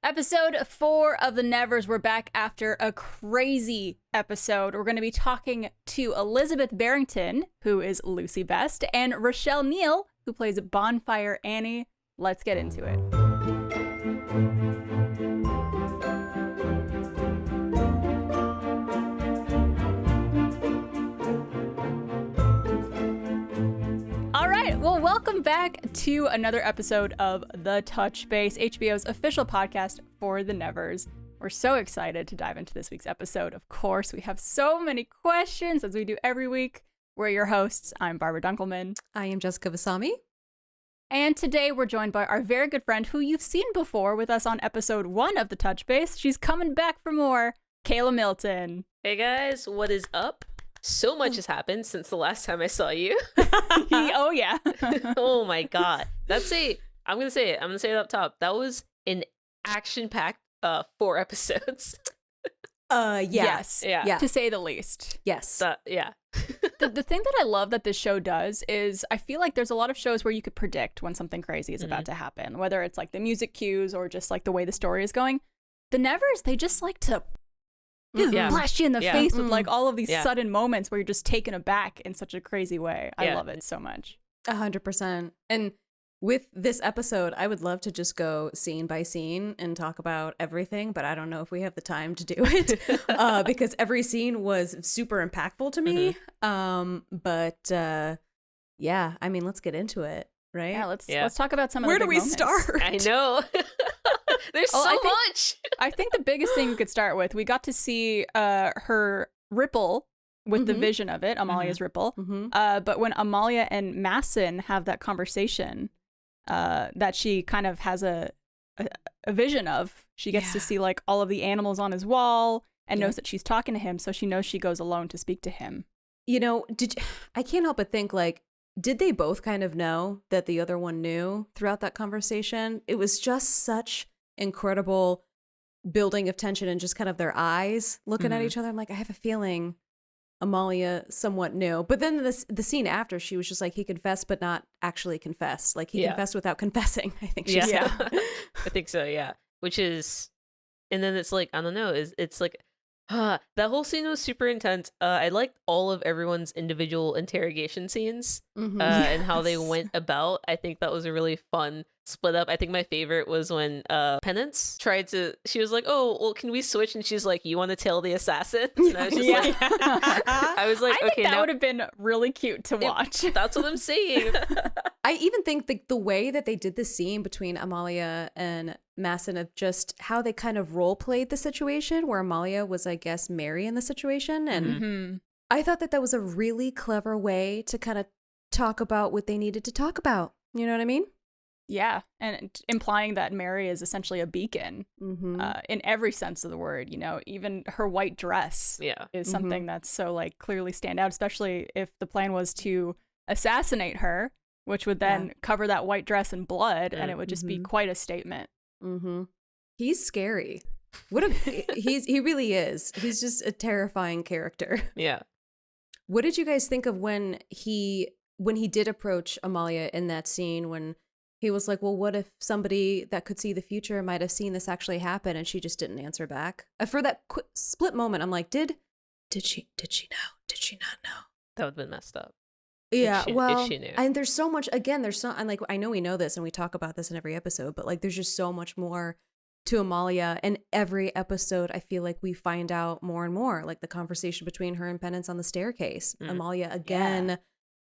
Episode 4 of The Nevers. We're back after a crazy episode. We're going to be talking to Elizabeth Berrington, who is Lucy Best, and Rochelle Neal, who plays Bonfire Annie. Let's get into it. All right, well, welcome back to another episode of The Touch Base, HBO's official podcast for The Nevers. We're so excited to dive into this week's episode. Of course, we have so many questions, as we do every week. We're your hosts. I'm Barbara Dunkelman. I am Jessica Vasami. And today we're joined by our very good friend who you've seen before with us on episode 1 of The Touch Base. She's coming back for more, Kayla Milton. Hey guys, what is up? So much has happened since the last time I saw you. Oh, yeah. Oh my god. I'm going to say it up top. That was an action-packed 4 episodes. Yes. Yeah. To say the least. Yes. Yeah. The thing that I love that this show does is I feel like there's a lot of shows where you could predict when something crazy is about to happen, whether it's like the music cues or just like the way the story is going. The Nevers, they just like to blast you in the face with like all of these sudden moments where you're just taken aback in such a crazy way. I love it so much. 100%. And with this episode, I would love to just go scene by scene and talk about everything, but I don't know if we have the time to do it because every scene was super impactful to me. Yeah, I mean, let's get into it, right? Yeah, let's talk about some of the Where big do we moments. start? I know. There's much. I think the biggest thing we could start with, we got to see her ripple with the vision of it, Amalia's ripple. But when Amalia and Masson have that conversation that she kind of has a vision of, she gets to see like all of the animals on his wall and knows that she's talking to him, so she knows she goes alone to speak to him. You know, I can't help but think, like, did they both kind of know that the other one knew throughout that conversation? It was just such incredible building of tension and just kind of their eyes looking at each other. I'm like, I have a feeling Amalia somewhat knew. But then the scene after, she was just like, he confessed but not actually confessed. Like, he confessed without confessing, I think she said. I think so, yeah. Which is, and then it's like, I don't know, it's like, that whole scene was super intense. I liked all of everyone's individual interrogation scenes and how they went about. I think that was a really fun split up. I think my favorite was when Penance she was like, oh, well, can we switch? And she's like, you want to tail the assassin? And I was just like, I was like, I okay, think that would have been really cute to watch. That's what I'm saying. I even think the way that they did the scene between Amalia and Masson, of just how they kind of role played the situation, where Amalia was, I guess, Mary in the situation. And I thought that was a really clever way to kind of talk about what they needed to talk about. You know what I mean? Yeah, and implying that Mary is essentially a beacon in every sense of the word. You know, even her white dress is something that's so like clearly stand out, especially if the plan was to assassinate her, which would then cover that white dress in blood, and it would just be quite a statement. He's scary. He really is. He's just a terrifying character. Yeah. What did you guys think of when he did approach Amalia in that scene, when he was like, well, what if somebody that could see the future might have seen this actually happen, and she just didn't answer back? For that split moment, I'm like, did she know? Did she not know? That would have been messed up. Yeah, if she knew. And there's so much, again, I'm like, I know we know this and we talk about this in every episode, but like, there's just so much more to Amalia, and every episode I feel like we find out more and more, like the conversation between her and Penance on the staircase. Amalia again,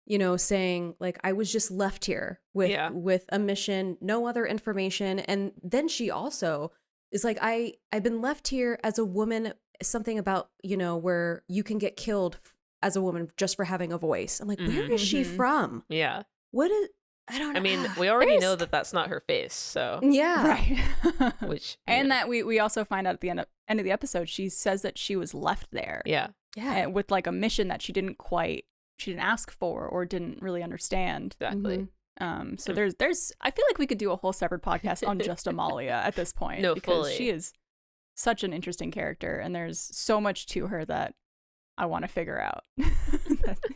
you know, saying like, I was just left here with a mission, no other information. And then she also is like, I've been left here as a woman, something about, you know, where you can get killed as a woman just for having a voice. I'm like, where is she from? Yeah. What is, I don't know. I mean, we already know that that's not her face, so. Yeah. Right. Which, and that we also find out at the end of the episode, she says that she was left there. Yeah. Yeah. With like a mission that she didn't ask for or didn't really understand. Exactly. So there's I feel like we could do a whole separate podcast on just Amalia at this point. No, because fully. she is such an interesting character, and there's so much to her that I want to figure out.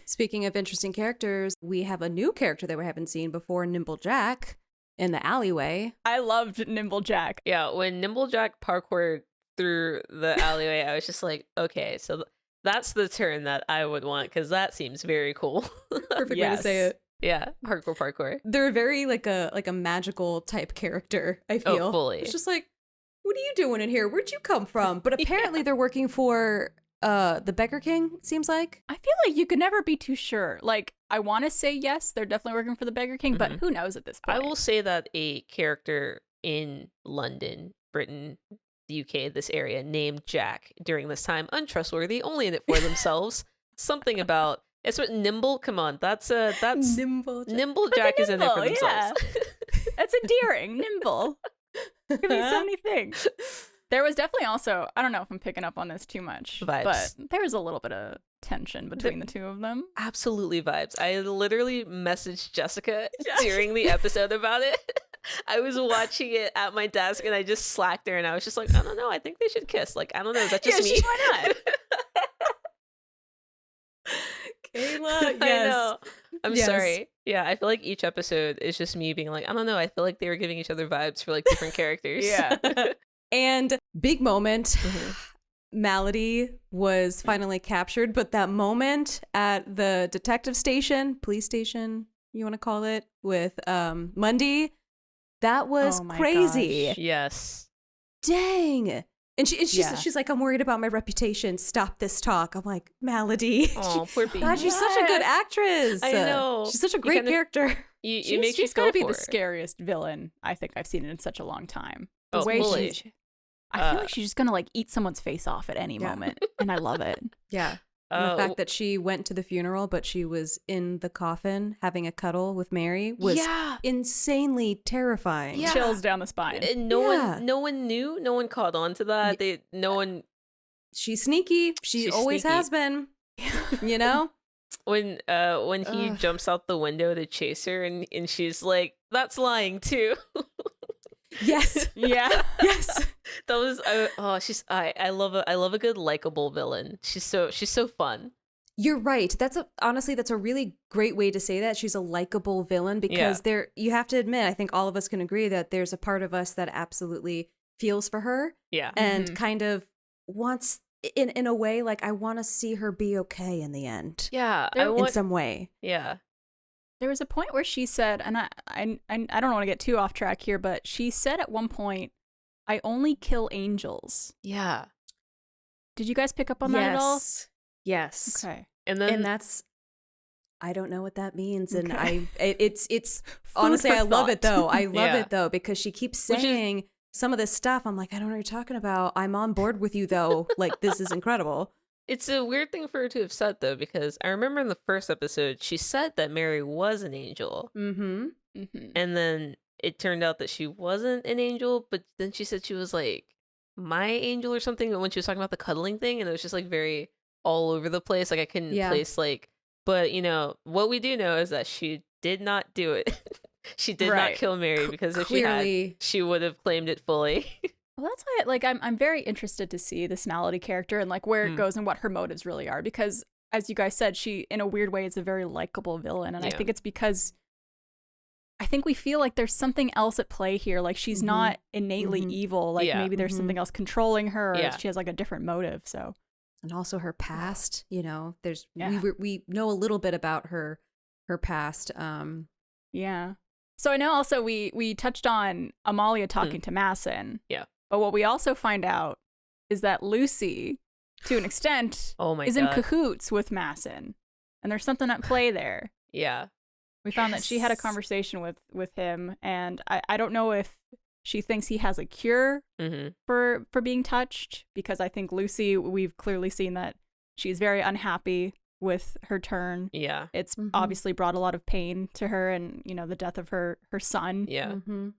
Speaking of interesting characters, we have a new character that we haven't seen before, Nimble Jack. in the alleyway. I loved Nimble Jack. Yeah, when Nimble Jack parkoured through the alleyway, I was just like, okay, so that's the turn that I would want, because that seems very cool. Perfect way to say it. Yeah, parkour. They're very like a magical type character, I feel. Oh, fully. It's just like, what are you doing in here? Where'd you come from? But apparently they're working for the Beggar King, it seems like. I feel like you could never be too sure. Like, I want to say yes, they're definitely working for the Beggar King, but who knows at this point? I will say that a character in London, Britain, the UK, this area, named Jack during this time, untrustworthy, only in it for themselves. Something about it's what Nimble. Come on, that's Nimble Jack. Nimble Jack is in it for themselves. Yeah. That's endearing. Nimble. Could be so many things. There was definitely also, I don't know if I'm picking up on this too much, vibes. But there was a little bit of tension between the two of them. Absolutely vibes. I literally messaged Jessica during the episode about it. I was watching it at my desk and I just slacked her and I was just like, I don't know, I think they should kiss. Like, I don't know, is that just me? Why not? Kayla, yes. I know. I'm sorry. Yeah, I feel like each episode is just me being like, I don't know, I feel like they were giving each other vibes for like different characters. Yeah. And big moment. Malady was finally captured, but that moment at the detective station, police station, you want to call it, with Mundy, that was crazy. Gosh. Yes. Dang. And she's like, I'm worried about my reputation. Stop this talk. I'm like, Malady. Oh, poor baby. God, she's such a good actress. I know. She's such a great character. She's going to be the scariest villain I think I've seen in such a long time. The way fully. I feel like she's just going to like eat someone's face off at any moment. And I love it. Yeah. And the fact that she went to the funeral, but she was in the coffin having a cuddle with Mary was insanely terrifying. Yeah. Chills down the spine. And no one knew. No one caught on to that. She's sneaky. She always sneaky. Has been. You know? When he jumps out the window to chase her and she's like, that's lying too. Yes. Yeah. Yes. That was I love a good likable villain. She's so fun. You're right. Honestly, that's a really great way to say that. She's a likable villain because you have to admit, I think all of us can agree that there's a part of us that absolutely feels for her. Yeah. And kind of wants in a way, like I want to see her be okay in the end. Yeah. In some way. Yeah. There was a point where she said, and I don't want to get too off track here, but she said at one point, I only kill angels. Yeah. Did you guys pick up on that at all? Yes. Okay. And that's, I don't know what that means. And Okay. it's honestly, I love it though. I love Yeah. it though, because she keeps saying some of this stuff. I'm like, I don't know what you're talking about. I'm on board with you though. Like, this is incredible. It's a weird thing for her to have said though, because I remember in the first episode, she said that Mary was an angel. Mm-hmm. Mm-hmm. And then it turned out that she wasn't an angel, but then she said she was like my angel or something when she was talking about the cuddling thing, and it was just like very all over the place. Like I couldn't place like, but you know, what we do know is that she did not do it. She did not kill Mary, because if Clearly. she had, she would have claimed it fully. Well, that's why like I'm very interested to see this Malady character and like where it goes and what her motives really are, because as you guys said, she in a weird way is a very likable villain, and I think it's because I think we feel like there's something else at play here. Like she's not innately evil. Like maybe there's something else controlling her, or she has like a different motive. So, and also her past. You know, there's we know a little bit about her past. Yeah. So I know also we touched on Amalia talking to Masson. Yeah. But what we also find out is that Lucy, to an extent, is in cahoots with Masson, and there's something at play there. Yeah. We found that she had a conversation with him, and I don't know if she thinks he has a cure for being touched, because I think Lucy, we've clearly seen that she's very unhappy with her turn. Yeah. It's obviously brought a lot of pain to her, and, you know, the death of her son. Yeah. Mm-hmm.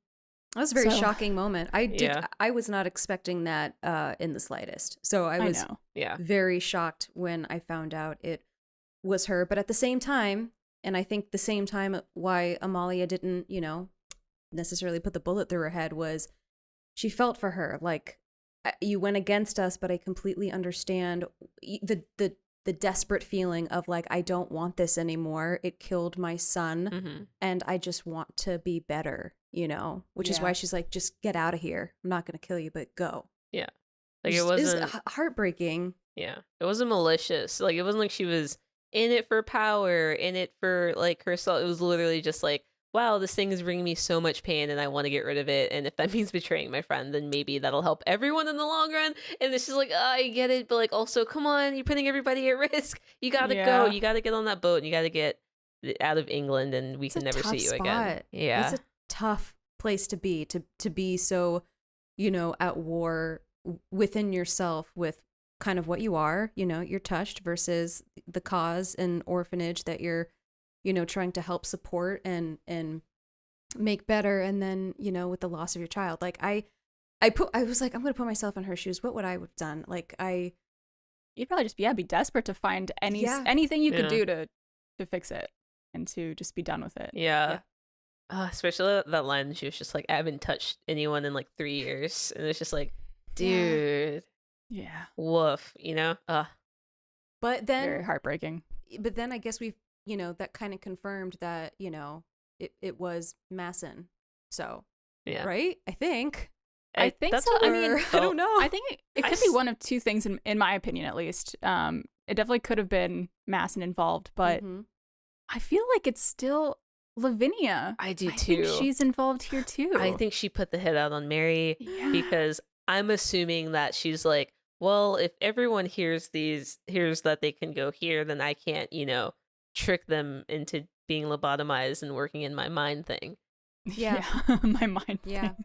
That was a very shocking moment. I was not expecting that in the slightest. So I was very shocked when I found out it was her. But at the same time, and I think the same time why Amalia didn't, you know, necessarily put the bullet through her head was she felt for her. Like, you went against us, but I completely understand the desperate feeling of like, I don't want this anymore. It killed my son and I just want to be better, you know, which is why she's like, just get out of here. I'm not going to kill you, but go. Yeah. Like it wasn't heartbreaking. Yeah. It wasn't malicious. Like it wasn't like she was in it for power, in it for like herself. It was literally just like, wow, this thing is bringing me so much pain and I want to get rid of it. And if that means betraying my friend, then maybe that'll help everyone in the long run. And it's just like, oh, I get it. But like, also, come on, you're putting everybody at risk. You got to go. You got to get on that boat and you got to get out of England and we can never see you again. Yeah. It's a tough place to be so, you know, at war within yourself with kind of what you are, you know, you're touched versus the cause and orphanage that you're, you know, trying to help support and make better. And then, you know, with the loss of your child, like I was like, I'm going to put myself in her shoes. What would I have done? Like you'd probably just be desperate to find anything you could do to fix it and to just be done with it. Yeah. Especially that line. She was just like, I haven't touched anyone in like 3 years. And it's just like, dude. Yeah. Woof, you know? But then very heartbreaking. But then I guess we've, you know, that kind of confirmed that, you know, it was Masson. So, right? I think so. I mean, I don't know. I think it could be one of two things, in my opinion, at least. It definitely could have been Masson involved, but I feel like it's still Lavinia. I do I too. think she's involved here too. I think she put the hit out on Mary because I'm assuming that she's like, well, if everyone hears that they can go here, then I can't, you know, trick them into being lobotomized and working in my mind thing. Yeah. My mind thing.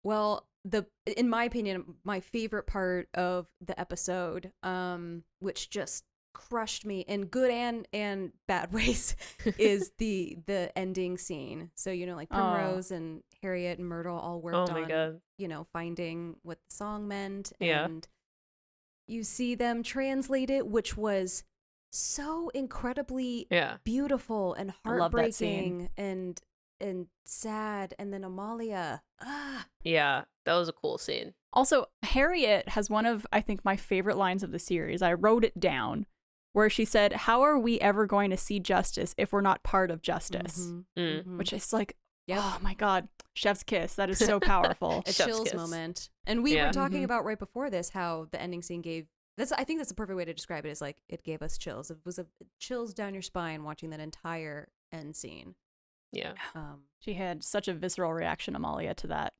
Well, in my opinion, my favorite part of the episode, which just crushed me in good and bad ways, is the ending scene. So, you know, like Primrose and Harriet and Myrtle all worked on, you know, finding what the song meant. And you see them translate it, which was so incredibly beautiful and heartbreaking and sad. And then Amalia. Yeah, that was a cool scene. Also, Harriet has one of, I think, my favorite lines of the series. I wrote it down, where she said, "How are we ever going to see justice if we're not part of justice?" Which is like, oh my God, chef's kiss. That is so powerful. A chills moment. And we were talking about right before this how the ending scene gave. I think that's the perfect way to describe it. Is like it gave us chills. It was chills down your spine watching that entire end scene. Yeah. She had such a visceral reaction, Amalia, to that.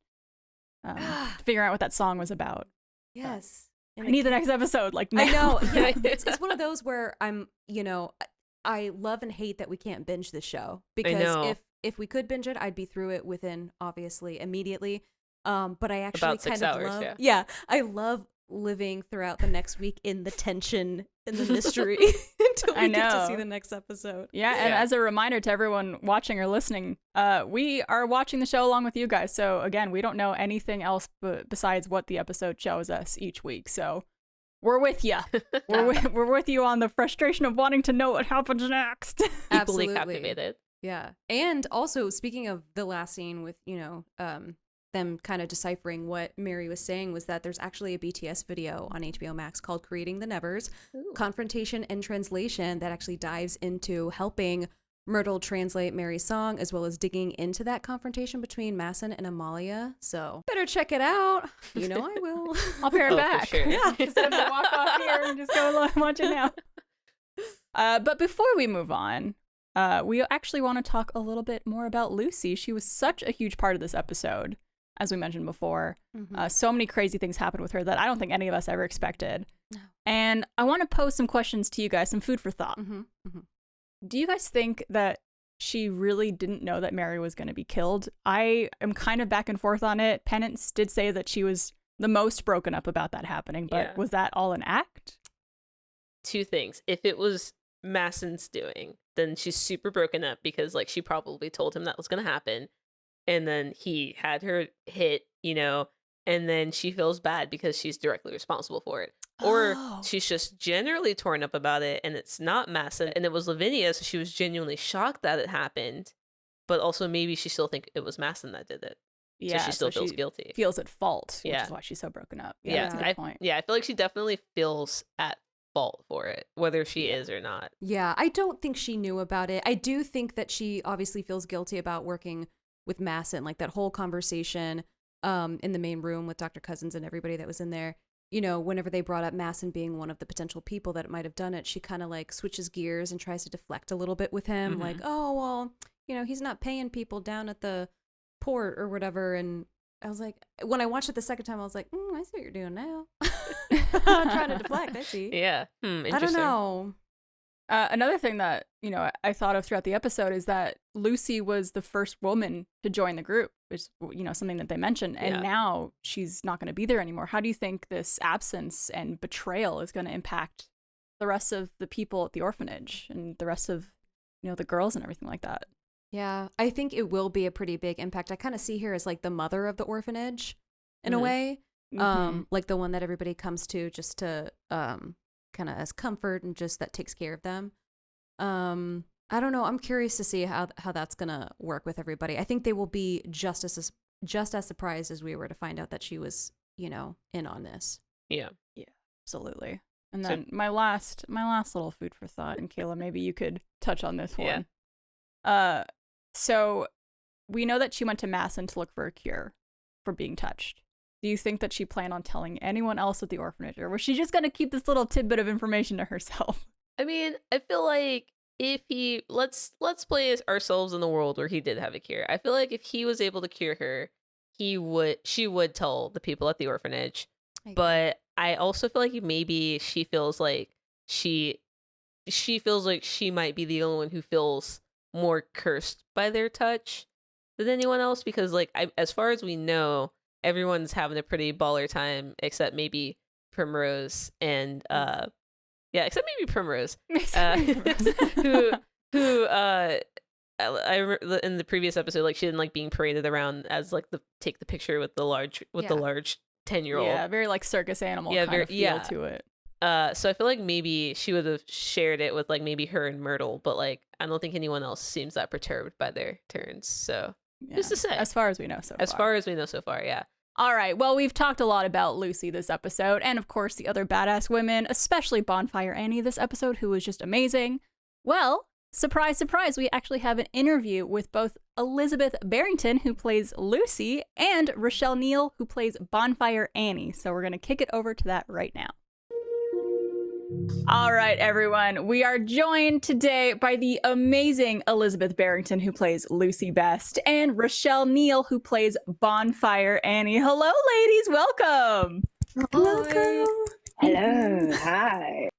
Figuring out what that song was about. Yes. I need the next episode, like now. I know. Yeah, it's one of those where I'm, you know, I love and hate that we can't binge this show because if we could binge it, I'd be through it within obviously immediately. But I actually about 6 hours, love, I love living throughout the next week in the tension and the mystery until we get to see the next episode. Yeah, and as a reminder to everyone watching or listening, we are watching the show along with you guys. So again, we don't know anything else besides what the episode shows us each week. So we're with you. We're with you on the frustration of wanting to know what happens next. Equally captivated. Yeah. And also, speaking of the last scene with, you know, them kind of deciphering what Mary was saying, was that there's actually a BTS video on HBO Max called Creating the Nevers, Confrontation and Translation, that actually dives into helping Myrtle translate Mary's song, as well as digging into that confrontation between Masson and Amalia. So better check it out. You know I will. I'll pair it back. For sure. Yeah. Instead of walk off here and just go watch it now. But before we move on, we actually want to talk a little bit more about Lucy. She was such a huge part of this episode, as we mentioned before. So many crazy things happened with her that I don't think any of us ever expected. No. And I want to pose some questions to you guys, some food for thought. Do you guys think that she really didn't know that Mary was going to be killed? I am kind of back and forth on it. Penance did say that she was the most broken up about that happening, but was that all an act? Two things. If it was Masson's doing, then she's super broken up because like she probably told him that was going to happen. And then he had her hit, you know, and then she feels bad because she's directly responsible for it. Or she's just generally torn up about it and it's not Masson and it was Lavinia, so she was genuinely shocked that it happened. But also maybe she still thinks it was Masson that did it. Yeah, so she still feels guilty. Feels at fault, which is why she's so broken up. Yeah, that's a good point. I feel like she definitely feels at fault for it, whether she is or not. Yeah, I don't think she knew about it. I do think that she obviously feels guilty about working with Masson, like that whole conversation in the main room with Dr. Cousins and everybody that was in there. You know, whenever they brought up Masson being one of the potential people that might have done it, she kind of like switches gears and tries to deflect a little bit with him. Like, oh, well, you know, he's not paying people down at the port or whatever. And I was like, when I watched it the second time, I was like, I see what you're doing now. I'm trying to deflect. I see. Yeah. I don't know. Another thing that, you know, I thought of throughout the episode is that Lucy was the first woman to join the group, which is, you know, something that they mentioned. And now she's not going to be there anymore. How do you think this absence and betrayal is going to impact the rest of the people at the orphanage and the rest of, you know, the girls and everything like that? Yeah, I think it will be a pretty big impact. I kind of see her as like the mother of the orphanage in a way, like the one that everybody comes to just to kind of as comfort and just that takes care of them. I don't know. I'm curious to see how that's gonna work with everybody. I think they will be just as surprised as we were to find out that she was, you know, in on this. Yeah, absolutely. And then my last little food for thought, and Kayla, maybe you could touch on this one. So we know that she went to Masson to look for a cure for being touched. Do you think that she planned on telling anyone else at the orphanage, or was she just gonna keep this little tidbit of information to herself? I mean, I feel like if he let's play ourselves in the world where he did have a cure. I feel like if he was able to cure her, she would tell the people at the orphanage. But I also feel like maybe she feels like she feels like she might be the only one who feels more cursed by their touch than anyone else, because like as far as we know, everyone's having a pretty baller time except maybe Primrose and except maybe Primrose, who I remember in the previous episode, like she didn't like being paraded around as like take the picture with the large 10-year-old. Yeah, very like circus animal kind of feel to it. So I feel like maybe she would have shared it with like maybe her and Myrtle, but like I don't think anyone else seems that perturbed by their turns. So just to say, as far as we know so far, yeah. All right, well, we've talked a lot about Lucy this episode, and of course the other badass women, especially Bonfire Annie this episode, who was just amazing. Well, surprise, surprise, we actually have an interview with both Elizabeth Berrington, who plays Lucy, and Rochelle Neal, who plays Bonfire Annie. So we're going to kick it over to that right now. All right, everyone. We are joined today by the amazing Elizabeth Berrington, who plays Lucy Best, and Rochelle Neal, who plays Bonfire Annie. Hello, ladies. Welcome. Welcome. Hello. Hi.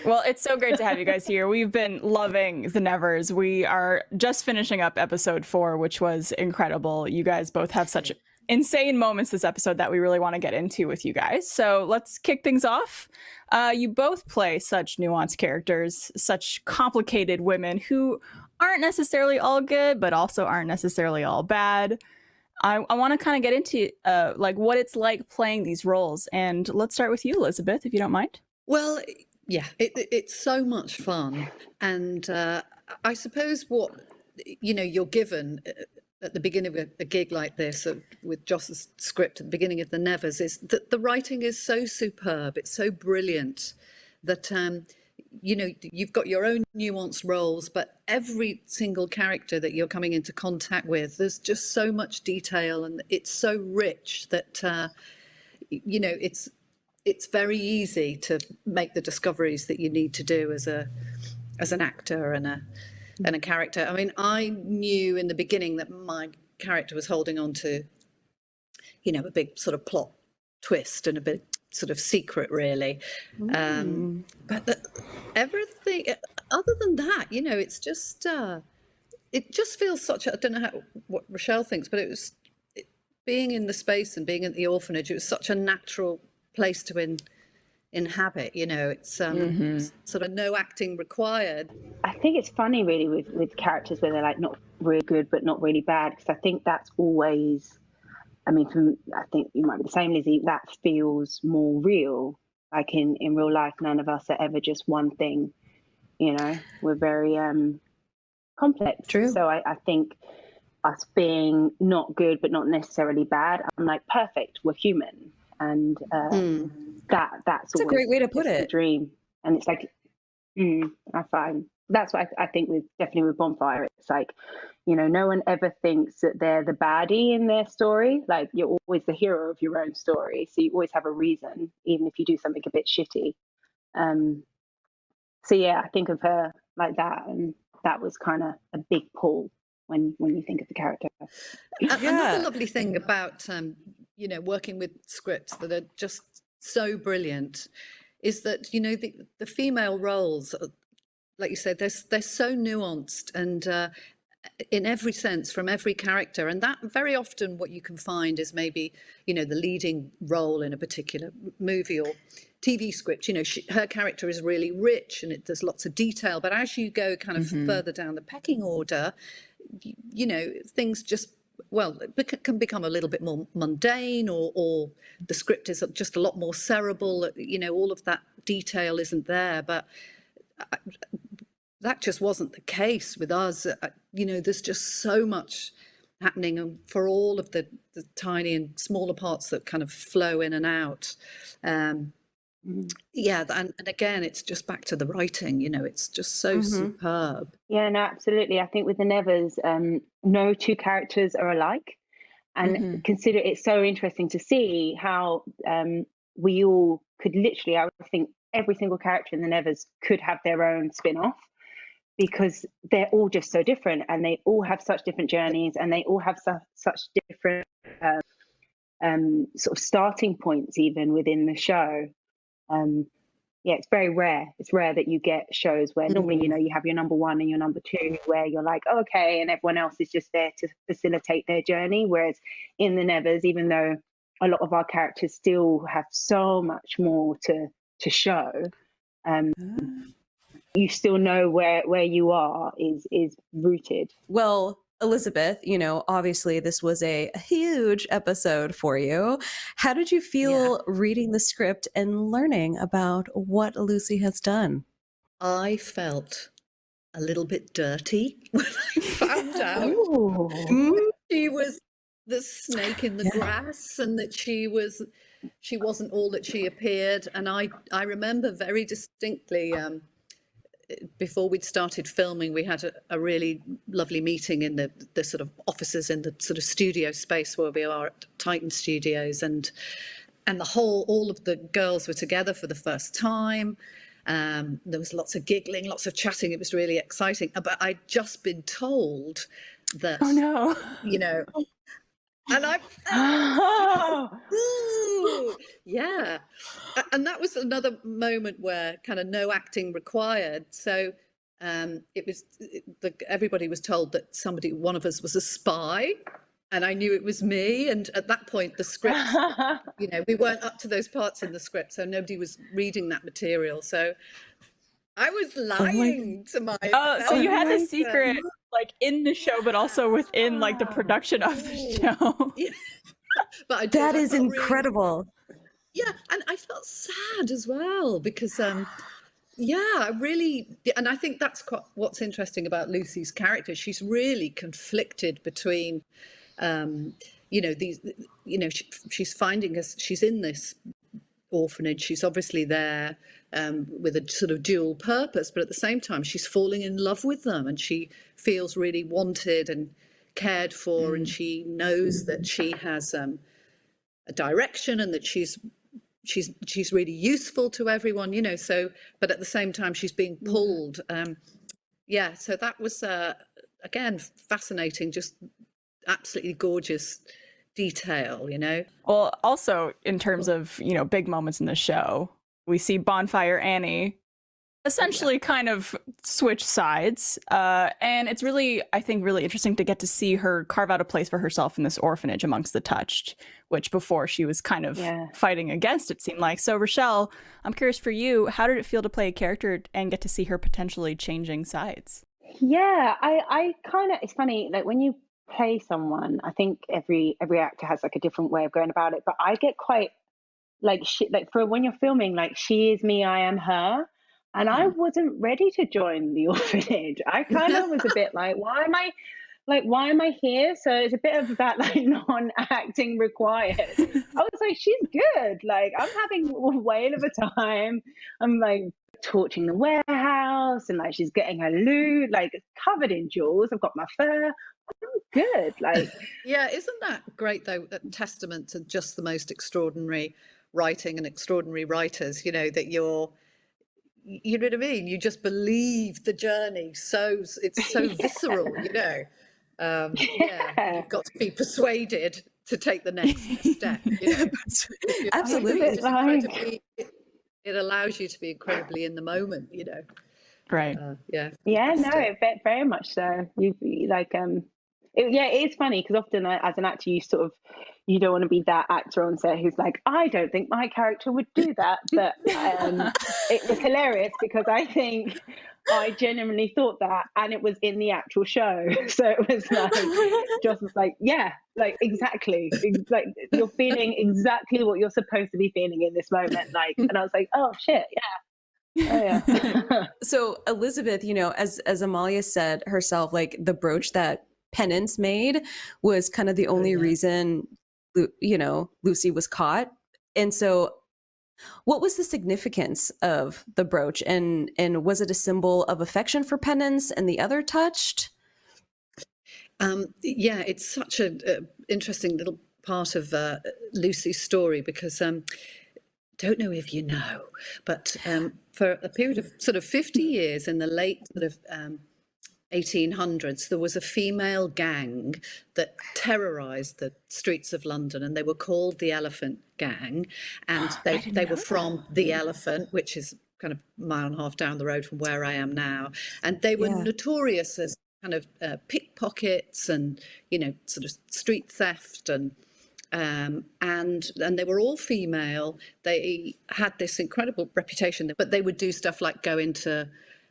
Well, it's so great to have you guys here. We've been loving the Nevers. We are just finishing up episode 4, which was incredible. You guys both have such insane moments this episode that we really want to get into with you guys. So let's kick things off. You both play such nuanced characters, such complicated women who aren't necessarily all good, but also aren't necessarily all bad. I want to kind of get into like what it's like playing these roles. And let's start with you, Elizabeth, if you don't mind. Well, yeah, it's so much fun. And I suppose what, you're given at the beginning of a gig like this, with Joss's script at the beginning of The Nevers, is that the writing is so superb, it's so brilliant that, you've got your own nuanced roles, but every single character that you're coming into contact with, there's just so much detail, and it's so rich that, it's very easy to make the discoveries that you need to do as an actor and a character. I mean, I knew in the beginning that my character was holding on to, a big sort of plot twist and a bit sort of secret, really. But everything other than that, it's just it just feels such I don't know what Rochelle thinks, but being in the space and being at the orphanage, it was such a natural place to inhabit. It's sort of no acting required. I think it's funny really with characters where they're like not really good but not really bad, because I think that's always, I think you might be the same, Lizzie, that feels more real. Like in real life, none of us are ever just one thing, we're very complex. True. So I think us being not good but not necessarily bad, I'm like, perfect, we're human. And that's a great way to put it. The dream. And it's like, I find that's what I think with definitely with Bonfire. It's like, you know, no one ever thinks that they're the baddie in their story. Like, you're always the hero of your own story, so you always have a reason, even if you do something a bit shitty. So yeah, I think of her like that, and that was kind of a big pull when you think of the character. Another lovely thing about you know, working with scripts that are just so brilliant is that, you know, the female roles, like you said, they're so nuanced and in every sense from every character, and that very often what you can find is maybe, you know, the leading role in a particular movie or TV script, you know, her character is really rich and there's lots of detail, but as you go kind of further down the pecking order, you know, things just, well, it can become a little bit more mundane, or the script is just a lot more cerebral, you know, all of that detail isn't there. But that just wasn't the case with us. You know, there's just so much happening, and for all of the tiny and smaller parts that kind of flow in and out. Yeah, and again, it's just back to the writing, you know, it's just so superb. Yeah, no, absolutely. I think with the Nevers, no two characters are alike. And consider it's so interesting to see how we all could literally, I would think every single character in the Nevers could have their own spin-off, because they're all just so different and they all have such different journeys and they all have such different sort of starting points even within the show. Yeah, it's very rare. It's rare that you get shows where normally, you know, you have your number one and your number two where you're like, okay, and everyone else is just there to facilitate their journey. Whereas in the Nevers, even though a lot of our characters still have so much more to show, you still know where you are is rooted. Well, Elizabeth, you know, obviously this was a huge episode for you. How did you feel reading the script and learning about what Lucy has done? I felt a little bit dirty when I found out she was the snake in the grass, and that she wasn't all that she appeared. And I remember very distinctly, before we'd started filming, we had a really lovely meeting in the sort of offices in the sort of studio space where we are at Titan Studios, and all of the girls were together for the first time. There was lots of giggling, lots of chatting. It was really exciting. But I'd just been told that, Oh no, you know, and I, yeah, and that was another moment where kind of no acting required. So it was everybody was told that one of us was a spy, and I knew it was me. And at that point, the script, you know, we weren't up to those parts in the script, so nobody was reading that material. So I was lying to my. Oh, so you had the secret, like in the show, but also within like the production of the show. Yeah. But that is incredible. Really, yeah, and I felt sad as well because, yeah, I really, and I think that's what's interesting about Lucy's character. She's really conflicted between, you know, these, you know, she's finding us. She's in this orphanage. She's obviously there with a sort of dual purpose, but at the same time, she's falling in love with them, and she feels really wanted and cared for, and she knows that she has a direction, and that she's really useful to everyone, you know. So, but at the same time, she's being pulled. Yeah, so that was again fascinating, just absolutely gorgeous detail, you know. Well, also in terms of, you know, big moments in the show, we see Bonfire Annie essentially kind of switch sides, and it's really, I think, really interesting to get to see her carve out a place for herself in this orphanage amongst the touched, which before she was kind of fighting against, it seemed like. So Rochelle, I'm curious for you, how did it feel to play a character and get to see her potentially changing sides? Yeah, I kind of, it's funny, like when you play someone, I think every actor has like a different way of going about it, but I get quite like for when you're filming, like she is me, I am her. And I wasn't ready to join the orphanage. I kind of was a bit like, why am I here? So it's a bit of that like non-acting required. I was like, she's good. Like I'm having a whale of a time. I'm like torching the warehouse, and like she's getting her loot, like covered in jewels. I've got my fur. I'm good. Like, yeah, isn't that great though? A testament to just the most extraordinary writing and extraordinary writers. You know that you know what I mean. You just believe the journey, so it's so visceral. You know, yeah, you've got to be persuaded to take the next step. You know, Absolutely. it allows you to be incredibly in the moment. You know, Right. yeah. Yeah, no, very much so. You like it is funny because often as an actor you don't want to be that actor on set who's like, I don't think my character would do that, but it was hilarious because I think I genuinely thought that, and it was in the actual show. So it was like Joss was like, yeah, like exactly, like you're feeling exactly what you're supposed to be feeling in this moment, like, and I was like, oh shit, yeah. Oh, yeah. So Elizabeth, you know, as Amalia said herself, like the brooch that Penance made was kind of the only reason, you know, Lucy was caught. And so what was the significance of the brooch, and was it a symbol of affection for Penance and the other touched? Yeah, it's such a interesting little part of Lucy's story because don't know if you know, but for a period of sort of 50 years in the late sort of 1800s, there was a female gang that terrorized the streets of London, and they were called the Elephant Gang, and they were from the Elephant, which is kind of a mile and a half down the road from where I am now, and they were notorious as kind of pickpockets and, you know, sort of street theft and they were all female. They had this incredible reputation, but they would do stuff like go into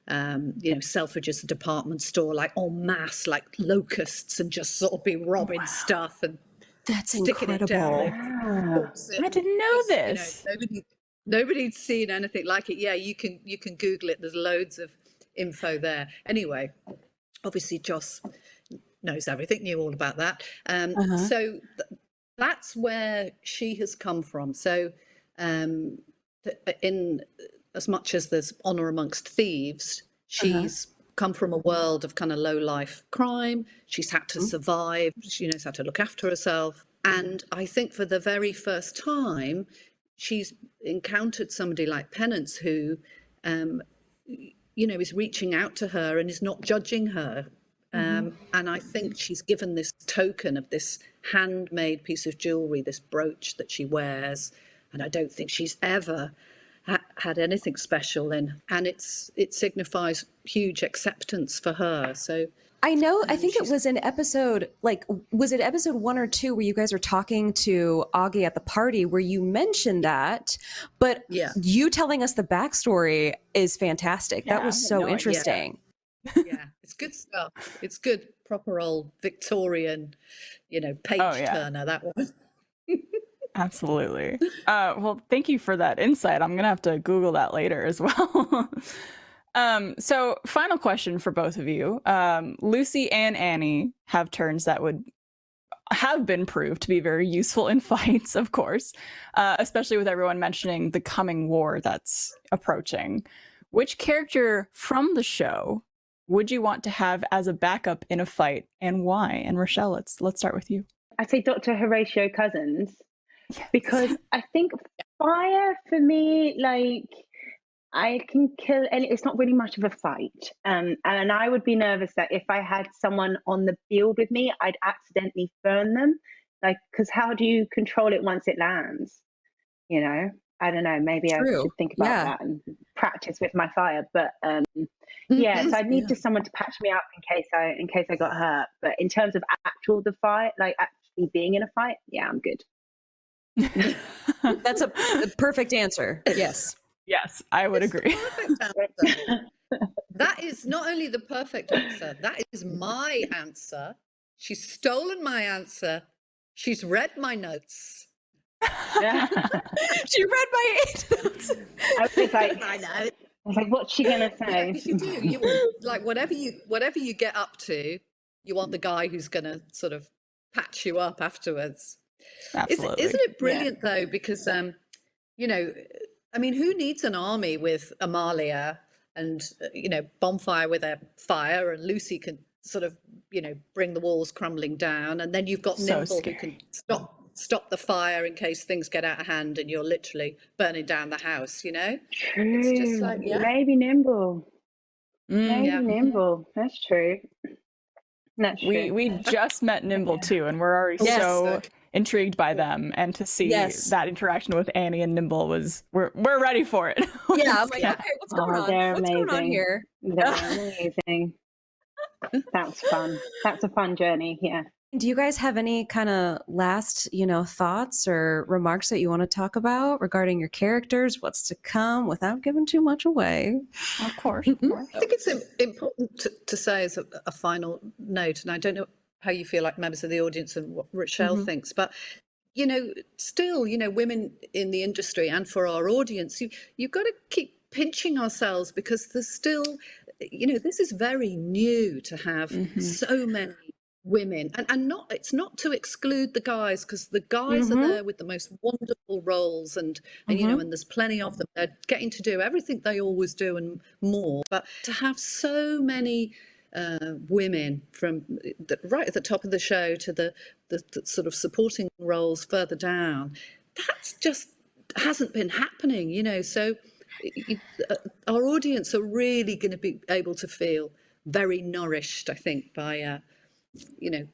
you know, Selfridges department store like en masse, like locusts, and just sort of be robbing stuff and That's sticking incredible. it down. I didn't know this. You know, nobody'd seen anything like it. Yeah, you can Google it. There's loads of info there. Anyway, obviously Joss knows everything, knew all about that. So that's where she has come from. So in as much as there's honor amongst thieves, she's come from a world of kind of low life crime. She's had to survive. She knows how to look after herself. And I think for the very first time, she's encountered somebody like Penance who, you know, is reaching out to her and is not judging her. And I think she's given this token of this handmade piece of jewelry, this brooch that she wears. And I don't think she's ever had anything special in, and it signifies huge acceptance for her. So I know, I think it was in episode, like, was it episode 1 or 2 where you guys were talking to Augie at the party where you mentioned that, but you telling us the backstory is fantastic. That was so interesting. Yeah, it's good stuff. It's good, proper old Victorian, you know, page turner, that one. Absolutely. Well, thank you for that insight. I'm going to have to Google that later as well. So final question for both of you. Lucy and Annie have turns that have been proved to be very useful in fights, of course, especially with everyone mentioning the coming war that's approaching. Which character from the show would you want to have as a backup in a fight, and why? And Rochelle, let's start with you. I'd say Dr. Horatio Cousins. Because I think fire for me, like I can kill, and it's not really much of a fight. And I would be nervous that if I had someone on the field with me, I'd accidentally burn them. Like, because how do you control it once it lands? You know, I don't know. Maybe I should think about that and practice with my fire. But yeah, so I'd need just someone to patch me up in case I got hurt. But in terms of the fight, like actually being in a fight, yeah, I'm good. That's a perfect answer. Yes. Yes, I would agree. That is not only the perfect answer, that is my answer. She's stolen my answer. She's read my notes. Yeah. She read my notes. I was like, I know. I was like, what's she gonna say? Yeah, you do. You like whatever you get up to, you want the guy who's gonna sort of patch you up afterwards. Absolutely. Isn't it brilliant though? Because you know, I mean, who needs an army with Amalia and, Bonfire with a fire, and Lucy can sort of, bring the walls crumbling down. And then you've got So Nimble scary. who can stop the fire in case things get out of hand and you're literally burning down the house, True. It's just like, yeah. Maybe Nimble. Maybe Yeah. Nimble. That's true. That's true. We just met Nimble too, and we're already Yes. so intrigued by them, and to see that interaction with Annie and Nimble we're ready for it. Yeah, I'm like, okay, what's going on? They're What's going on amazing. here? They're amazing. That's fun. That's a fun journey. Yeah. Do you guys have any kind of last, thoughts or remarks that you want to talk about regarding your characters, what's to come, without giving too much away? Of course. I think it's important to say as a final note, and I don't know how you feel like members of the audience and what Rochelle thinks, but still, women in the industry and for our audience, you've got to keep pinching ourselves, because there's still, this is very new to have so many women, and it's not to exclude the guys, because the guys are there with the most wonderful roles, and and there's plenty of them. They're getting to do everything they always do and more, but to have so many women from right at the top of the show to the sort of supporting roles further down, that's just hasn't been happening, so our audience are really going to be able to feel very nourished, I think, by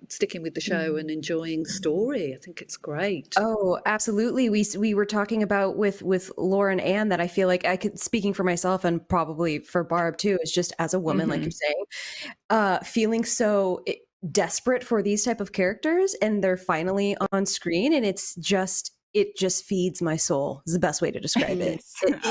sticking with the show and enjoying the story. I think it's great. Oh, absolutely. We were talking about with Laura and Anne that I feel like I could, speaking for myself and probably for Barb too, is just as a woman, like you're saying, feeling so desperate for these type of characters, and they're finally on screen, and it just feeds my soul is the best way to describe it.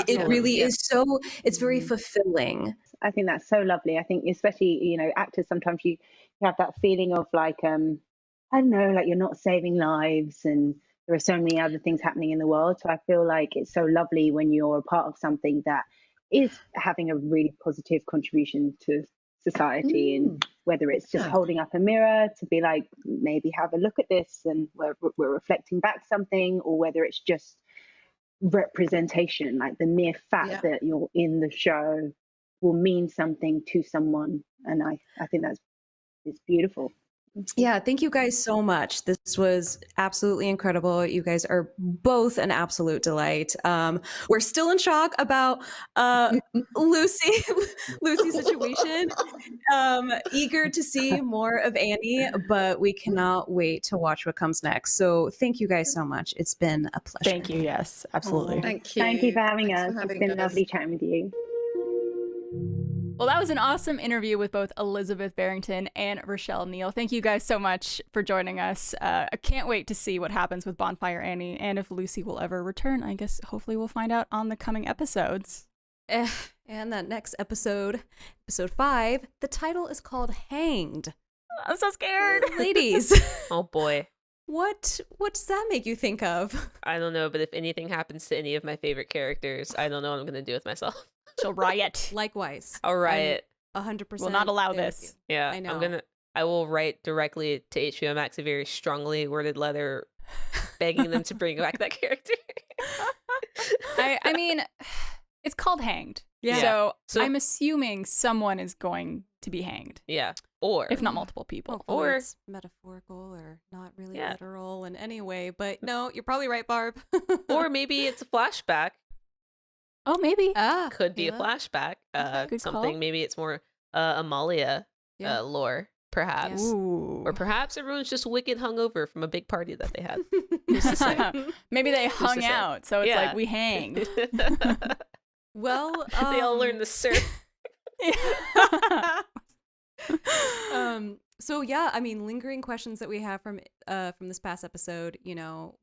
It really is so, it's very fulfilling. I think that's so lovely. I think especially, actors, sometimes you have that feeling of like, I don't know, like you're not saving lives and there are so many other things happening in the world. So I feel like it's so lovely when you're a part of something that is having a really positive contribution to society, and whether it's just holding up a mirror to be like, maybe have a look at this and we're reflecting back something, or whether it's just representation, like the mere fact that you're in the show will mean something to someone. And I think it's beautiful. Yeah, thank you guys so much. This was absolutely incredible. You guys are both an absolute delight. We're still in shock about Lucy's situation. Eager to see more of Annie, but we cannot wait to watch what comes next. So thank you guys so much. It's been a pleasure. Thank you. Yes, absolutely. Thank you. Thank you for having Thanks us. for having It's been us. lovely chatting with you. Well, that was an awesome interview with both Elizabeth Berrington and Rochelle Neal. Thank you guys so much for joining us. I can't wait to see what happens with Bonfire Annie, and if Lucy will ever return. I guess hopefully we'll find out on the coming episodes. And that next episode 5, the title is called Hanged. I'm so scared. Ladies, Oh boy. what does that make you think of? I don't know, but if anything happens to any of my favorite characters, I don't know what I'm going to do with myself. She'll riot. Likewise. I'll riot. 100%. Will not allow there with this. you. Yeah, I know. I will write directly to HBO Max a very strongly worded letter begging them to bring back that character. I mean, it's called Hanged. Yeah. So I'm assuming someone is going to be hanged, Yeah. Or if not multiple people. Hopefully Or- it's metaphorical or not really Yeah. literal in any way, but no, you're probably right, Barb. or maybe it's a flashback. Oh, maybe. Could be yeah. a flashback. Good Something call. maybe it's more Amalia Yeah. lore, perhaps. Ooh. Or perhaps everyone's just wicked hungover from a big party that they had. Who's to say? Maybe they to hung say? out, so it's Yeah. like we hanged. Well, They all learned the surf. So yeah, I mean, lingering questions that we have from this past episode,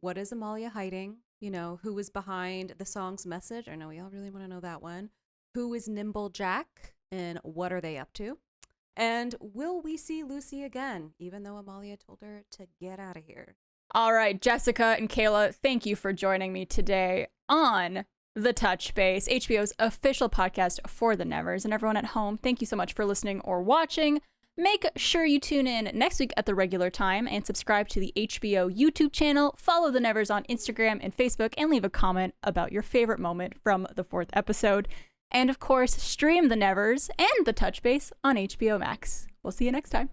what is Amalia hiding? Who was behind the song's message? I know we all really want to know that one. Who is Nimble Jack, and what are they up to? And will we see Lucy again, even though Amalia told her to get out of here? All right, Jessica and Kayla, thank you for joining me today on The Touch Base, HBO's official podcast for the Nevers. And everyone at home, thank you so much for listening or watching. Make sure you tune in next week at the regular time and subscribe to the HBO YouTube channel, follow the Nevers on Instagram and Facebook, and leave a comment about your favorite moment from the 4th episode. And of course, stream the Nevers and the Touch Base on HBO Max. We'll see you next time.